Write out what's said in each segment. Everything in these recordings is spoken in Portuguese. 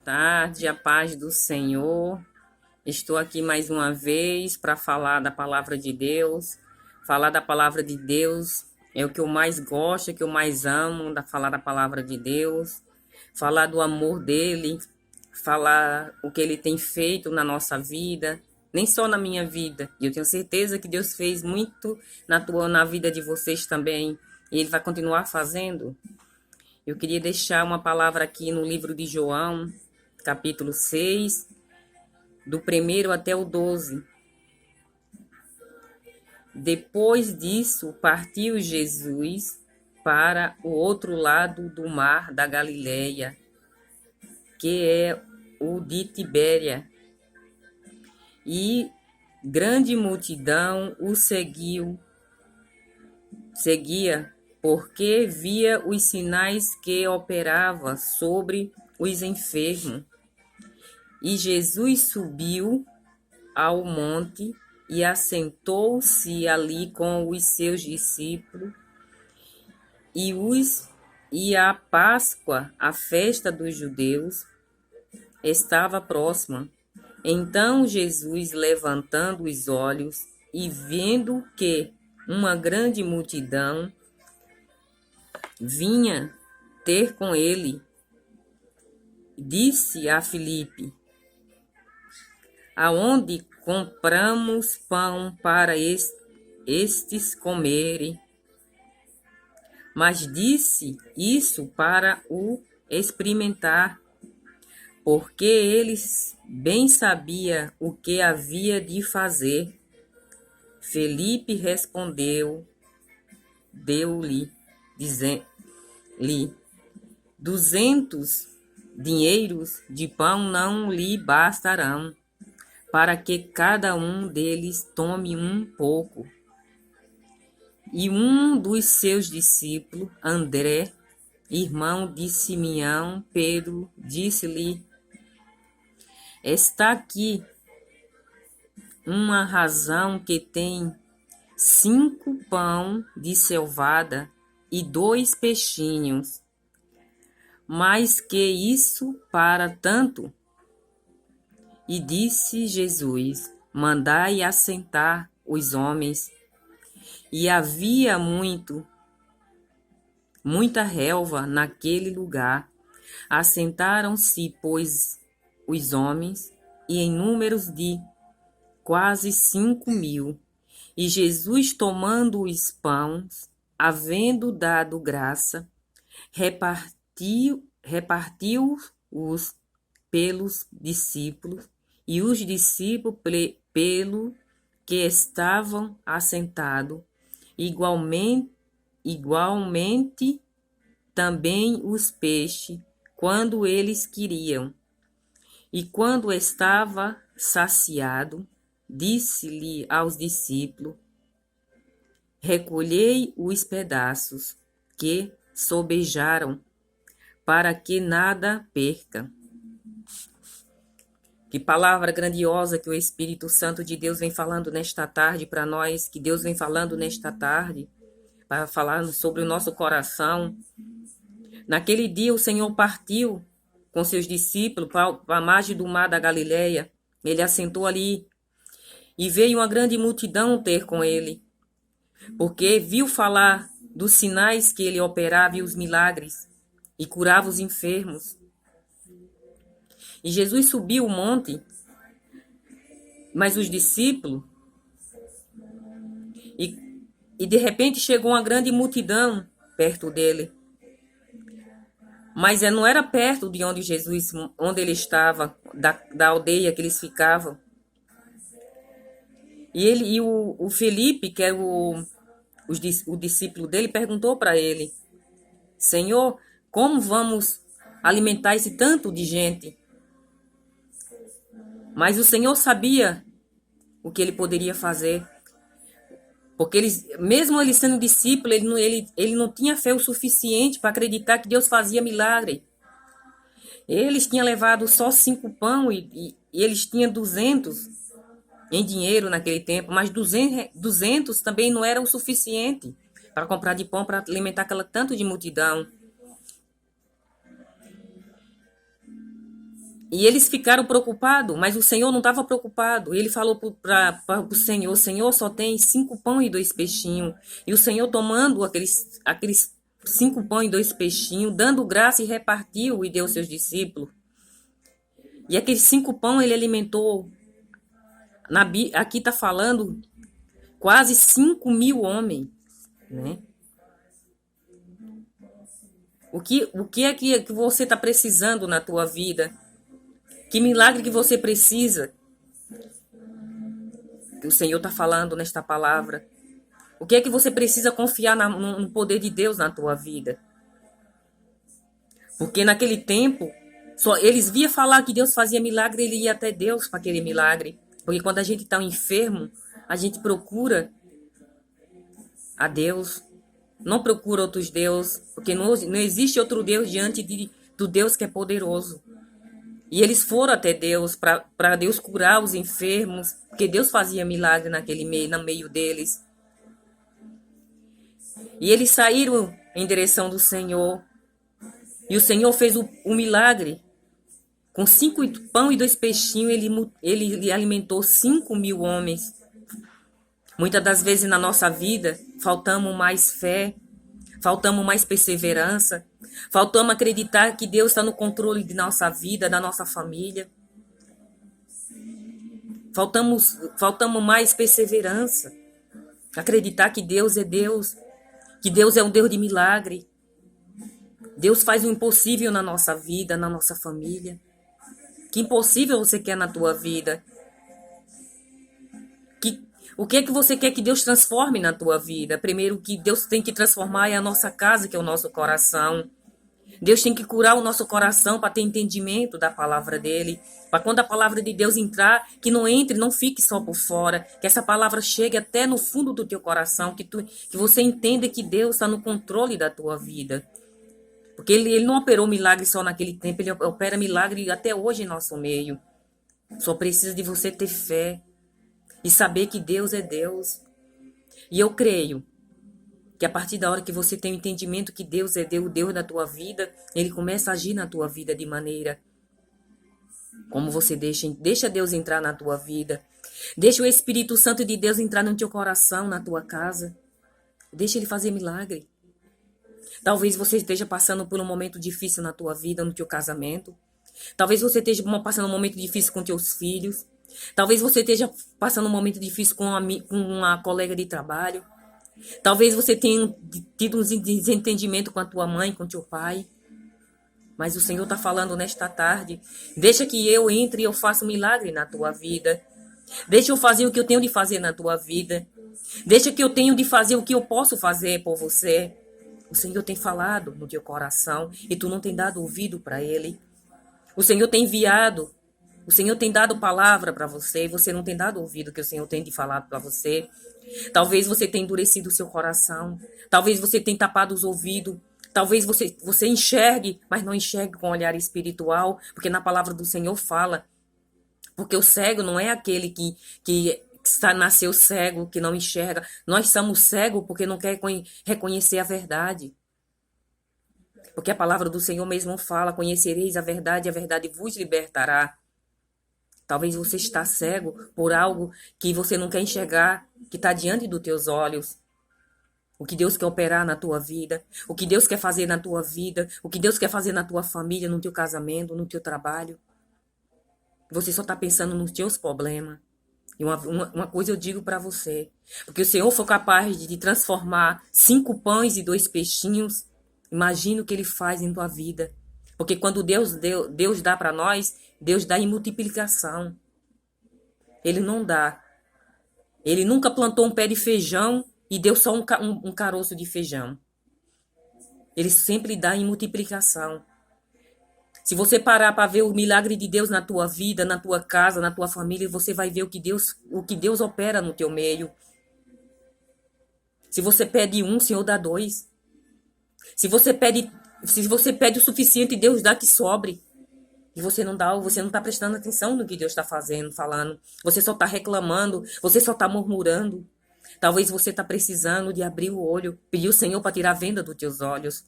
tarde, a paz do Senhor. Estou aqui mais uma vez para falar da palavra de Deus. Falar da palavra de Deus é o que eu mais gosto, é o que eu mais amo, falar da palavra de Deus. Falar do amor dele, falar o que ele tem feito na nossa vida, nem só na minha vida. E eu tenho certeza que Deus fez muito na vida de vocês também, e ele vai continuar fazendo. Eu queria deixar uma palavra aqui no livro de João, capítulo 6, do 1º até o 12. Depois disso, partiu Jesus para o outro lado do mar da Galileia, que é o de Tibéria, e grande multidão o seguia, porque via os sinais que operava sobre os enfermos. E Jesus subiu ao monte e assentou-se ali com os seus discípulos, e a Páscoa, a festa dos judeus, estava próxima. Então Jesus, levantando os olhos e vendo que uma grande multidão vinha ter com ele, disse a Filipe: aonde compramos pão para estes comerem? Mas disse isso para o experimentar, porque eles bem sabia o que havia de fazer. Felipe respondeu, deu-lhe, dizendo-lhe: 200 dinheiros de pão não lhe bastarão, para que cada um deles tome um pouco. E um dos seus discípulos, André, irmão de Simeão, Pedro, disse-lhe: está aqui uma razão que tem 5 pão de cevada e 2 peixinhos. Mais que isso para tanto? E disse Jesus: mandai assentar os homens. E havia muita relva naquele lugar. Assentaram-se, pois, os homens, e em números de quase 5.000. E Jesus, tomando os pães, havendo dado graça, repartiu-os pelos discípulos, e os discípulos pelo que estavam assentados, igualmente também os peixes, quando eles queriam. E quando estava saciado, disse-lhe aos discípulos: recolhei os pedaços que sobejaram, para que nada perca. Que palavra grandiosa que o Espírito Santo de Deus vem falando nesta tarde para nós, que Deus vem falando nesta tarde, para falar sobre o nosso coração. Naquele dia o Senhor partiu com seus discípulos para a margem do mar da Galileia. Ele assentou ali e veio uma grande multidão ter com ele, porque viu falar dos sinais que ele operava e os milagres, e curava os enfermos. E Jesus subiu o monte, mas os discípulos, e de repente chegou uma grande multidão perto dele. Mas não era perto de onde onde ele estava, da aldeia que eles ficavam. E o Felipe, que era o discípulo dele, perguntou para ele: Senhor, como vamos alimentar esse tanto de gente? Mas o Senhor sabia o que ele poderia fazer. Porque mesmo ele sendo discípulo, ele não tinha fé o suficiente para acreditar que Deus fazia milagre. Eles tinham levado só 5 pão e eles tinham 200 em dinheiro naquele tempo, mas 200 também não era o suficiente para comprar de pão para alimentar aquela tanto de multidão. E eles ficaram preocupados, mas o Senhor não estava preocupado. Ele falou para o Senhor, Senhor, só tem 5 pães e 2 peixinhos. E o Senhor tomando aqueles 5 pães e 2 peixinhos, dando graça e repartiu e deu aos seus discípulos. E aqueles 5 pães ele alimentou, aqui está falando, quase 5.000 homens, né? O que é que você está precisando na tua vida? Que milagre que você precisa? Que o Senhor está falando nesta palavra. O que é que você precisa confiar no poder de Deus na tua vida? Porque naquele tempo, só eles via falar que Deus fazia milagre, ele ia até Deus para aquele milagre. Porque quando a gente está enfermo, a gente procura a Deus, não procura outros deuses, porque não existe outro Deus diante do Deus que é poderoso. E eles foram até Deus para Deus curar os enfermos, porque Deus fazia milagre no meio deles. E eles saíram em direção do Senhor. E o Senhor fez o milagre. Com 5 pães e 2 peixinhos, ele alimentou 5.000 homens. Muitas das vezes na nossa vida, faltamos mais fé, faltamos mais perseverança, faltamos acreditar que Deus está no controle de nossa vida, da nossa família. Faltamos mais perseverança, acreditar que Deus é Deus, que Deus é um Deus de milagre. Deus faz o impossível na nossa vida, na nossa família. Que impossível você quer na tua vida? O que é que você quer que Deus transforme na tua vida? Primeiro, o que Deus tem que transformar é a nossa casa, que é o nosso coração. Deus tem que curar o nosso coração para ter entendimento da palavra dele. Para quando a palavra de Deus entrar, que não entre, não fique só por fora. Que essa palavra chegue até no fundo do teu coração. Que você entenda que Deus está no controle da tua vida. Porque ele não operou milagre só naquele tempo, ele opera milagre até hoje em nosso meio. Só precisa de você ter fé e saber que Deus é Deus. E eu creio que a partir da hora que você tem o entendimento que Deus é Deus, o Deus da tua vida, ele começa a agir na tua vida de maneira como você deixa Deus entrar na tua vida. Deixa o Espírito Santo de Deus entrar no teu coração, na tua casa. Deixa ele fazer milagre. Talvez você esteja passando por um momento difícil na tua vida, no teu casamento. Talvez você esteja passando um momento difícil com teus filhos. Talvez você esteja passando um momento difícil com uma colega de trabalho. Talvez você tenha tido um desentendimento com a tua mãe, com teu pai. Mas o Senhor está falando nesta tarde. Deixa que eu entre e eu faça um milagre na tua vida. Deixa eu fazer o que eu tenho de fazer na tua vida. Deixa que eu tenho de fazer o que eu posso fazer por você. O Senhor tem falado no teu coração e tu não tem dado ouvido para ele. O Senhor tem enviado. O Senhor tem dado palavra para você e você não tem dado ouvido que o Senhor tem de falar para você. Talvez você tenha endurecido o seu coração. Talvez você tenha tapado os ouvidos. Talvez você enxergue, mas não enxergue com olhar espiritual, porque na palavra do Senhor fala. Porque o cego não é aquele que nasceu cego, que não enxerga. Nós somos cegos porque não quer reconhecer a verdade. Porque a palavra do Senhor mesmo fala, conhecereis a verdade vos libertará. Talvez você está cego por algo que você não quer enxergar, que está diante dos teus olhos. O que Deus quer operar na tua vida, o que Deus quer fazer na tua vida, o que Deus quer fazer na tua família, no teu casamento, no teu trabalho. Você só está pensando nos teus problemas. E uma coisa eu digo para você, porque o Senhor foi capaz de transformar 5 pães e 2 peixinhos, imagina o que ele faz em tua vida. Porque quando Deus dá para nós, Deus dá em multiplicação. Ele não dá. Ele nunca plantou um pé de feijão e deu só um caroço de feijão. Ele sempre dá em multiplicação. Se você parar para ver o milagre de Deus na tua vida, na tua casa, na tua família, você vai ver o que Deus opera no teu meio. Se você pede 1, o Senhor dá 2. Se você pede o suficiente, Deus dá que sobre. E você não está prestando atenção no que Deus está fazendo, falando. Você só está reclamando, você só está murmurando. Talvez você está precisando de abrir o olho, pedir o Senhor para tirar a venda dos teus olhos.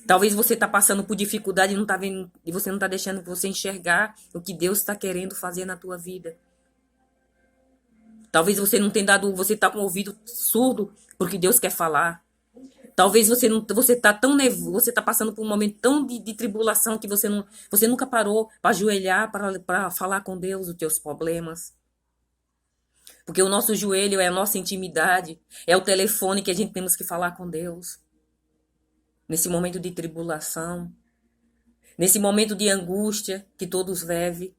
Talvez você está passando por dificuldade e não tá vendo, e você não está deixando você enxergar o que Deus está querendo fazer na tua vida. Talvez você não tenha dado, você está com o ouvido surdo porque Deus quer falar. Talvez você está tão nervoso, você está passando por um momento tão de tribulação que você nunca parou para ajoelhar para falar com Deus os teus problemas. Porque o nosso joelho é a nossa intimidade, é o telefone que a gente temos que falar com Deus. Nesse momento de tribulação, nesse momento de angústia que todos vivem,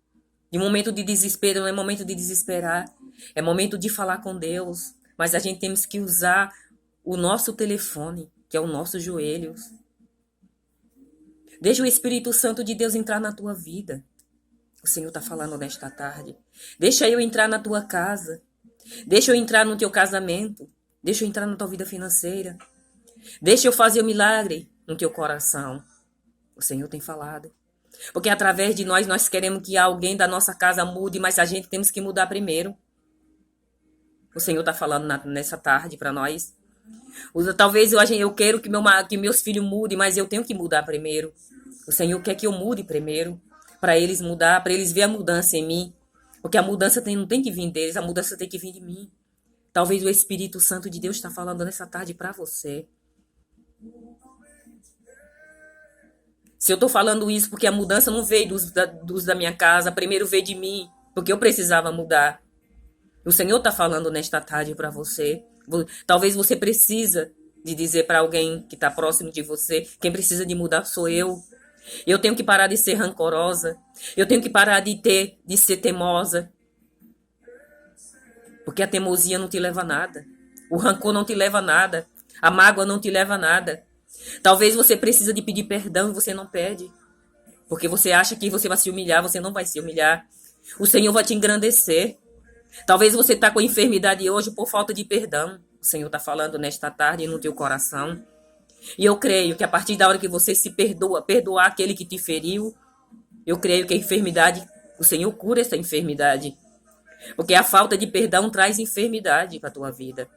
de momento de desespero, não é momento de desesperar, é momento de falar com Deus. Mas a gente temos que usar o nosso telefone, que é o nosso joelho. Deixa o Espírito Santo de Deus entrar na tua vida. O Senhor está falando nesta tarde. Deixa eu entrar na tua casa. Deixa eu entrar no teu casamento. Deixa eu entrar na tua vida financeira. Deixa eu fazer o milagre no teu coração. O Senhor tem falado. Porque através de nós queremos que alguém da nossa casa mude, mas a gente temos que mudar primeiro. O Senhor está falando nessa tarde para nós. Talvez eu quero que meus filhos mudem, mas eu tenho que mudar primeiro. O Senhor quer que eu mude primeiro, para eles mudar, para eles verem a mudança em mim. Porque a mudança não tem que vir deles, a mudança tem que vir de mim. Talvez o Espírito Santo de Deus está falando nessa tarde para você. Se eu estou falando isso porque a mudança não veio dos da minha casa, primeiro veio de mim, porque eu precisava mudar. O Senhor está falando nesta tarde para você. Talvez você precisa de dizer para alguém que está próximo de você, quem precisa de mudar sou eu. Eu tenho que parar de ser rancorosa. Eu tenho que parar de ser teimosa. Porque a teimosia não te leva a nada. O rancor não te leva a nada. A mágoa não te leva a nada. Talvez você precisa de pedir perdão e você não pede. Porque você acha que você vai se humilhar, você não vai se humilhar. O Senhor vai te engrandecer. Talvez você está com enfermidade hoje por falta de perdão. O Senhor está falando nesta tarde no teu coração. E eu creio que a partir da hora que você se perdoar aquele que te feriu, eu creio que a enfermidade, o Senhor cura essa enfermidade. Porque a falta de perdão traz enfermidade para a tua vida.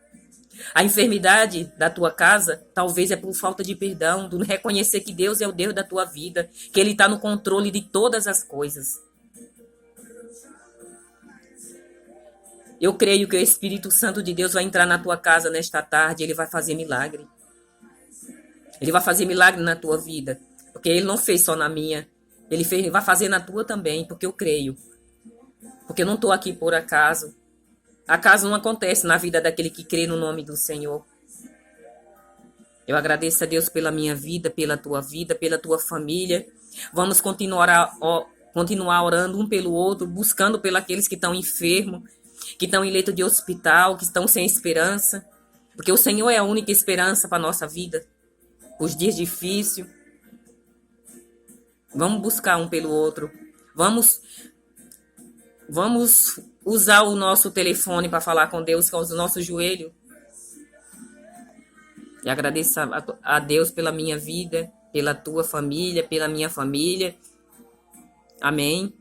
A enfermidade da tua casa, talvez é por falta de perdão, de reconhecer que Deus é o Deus da tua vida, que Ele está no controle de todas as coisas. Eu creio que o Espírito Santo de Deus vai entrar na tua casa nesta tarde, Ele vai fazer milagre. Ele vai fazer milagre na tua vida, porque Ele não fez só na minha, Ele vai fazer na tua também, porque eu creio. Porque eu não estou aqui por acaso. Acaso não acontece na vida daquele que crê no nome do Senhor. Eu agradeço a Deus pela minha vida, pela tua família. Vamos continuar orando um pelo outro, buscando pelos aqueles que estão enfermos, que estão em leito de hospital, que estão sem esperança. Porque o Senhor é a única esperança para a nossa vida. Os dias difíceis. Vamos buscar um pelo outro. Vamos usar o nosso telefone para falar com Deus, com o nosso joelho. E agradeço a Deus pela minha vida, pela tua família, pela minha família. Amém.